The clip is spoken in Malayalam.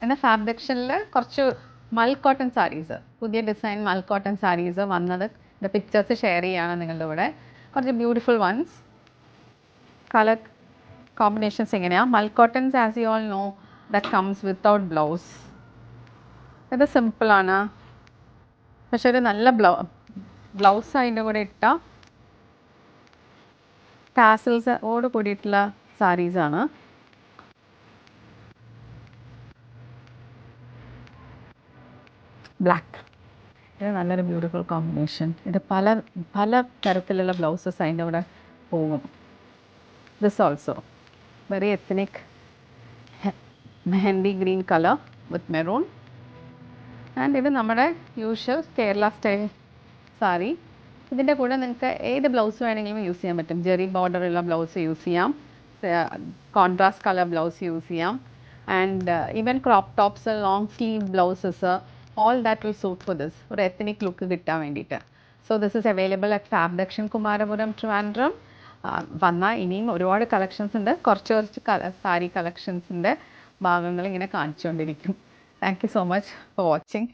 എന്നാൽ ഫാബ്രിക്ഷനിൽ കുറച്ച് മൽ കോട്ടൺ സാരീസ്, പുതിയ ഡിസൈൻ മൽ കോട്ടൺ സാരീസ് വന്നത് പിക്ചേഴ്സ് ഷെയർ ചെയ്യുകയാണ് നിങ്ങളുടെ കൂടെ. കുറച്ച് ബ്യൂട്ടിഫുൾ വൺസ്. കളർ കോമ്പിനേഷൻസ് എങ്ങനെയാണ്? മൽ cottons as you all know that comes without blouse. ഇത് സിമ്പിളാണ്, പക്ഷെ ഒരു നല്ല ബ്ലൗസ് അതിൻ്റെ കൂടെ ഇട്ട ടാസിൽസോട് കൂടിയിട്ടുള്ള സാരീസാണ്. ബ്ലാക്ക്, ഇത് നല്ലൊരു ബ്യൂട്ടിഫുൾ കോമ്പിനേഷൻ. ഇത് പല തരത്തിലുള്ള ബ്ലൗസസ് അതിൻ്റെ കൂടെ പോകും. This also very ethnic mehndi green colour with maroon. And ഇത് നമ്മുടെ യൂഷ്വൽ കേരള സ്റ്റൈൽ സാരി. ഇതിൻ്റെ കൂടെ നിങ്ങൾക്ക് ഏത് ബ്ലൗസ് വേണമെങ്കിലും യൂസ് ചെയ്യാൻ പറ്റും. ജെറി ബോർഡറുള്ള ബ്ലൗസ് യൂസ് ചെയ്യാം, കോൺട്രാസ്റ്റ് കളർ ബ്ലൗസ് യൂസ് ചെയ്യാം, and even crop tops, long sleeve blouses, all that will suit for this ഒരു എത്നിക് ലുക്ക് കിട്ടാൻ വേണ്ടിയിട്ട്. So this is available at ഫാബ്ദക്ഷൻ കുമാരപുരം ട്രിവാൻഡ്രം. വന്നാൽ ഇനിയും ഒരുപാട് കളക്ഷൻസ് ഉണ്ട്. കുറച്ച് സാരി കളക്ഷൻസിൻ്റെ ഭാഗങ്ങൾ ഇങ്ങനെ കാണിച്ചുകൊണ്ടിരിക്കും. Thank you so much for watching.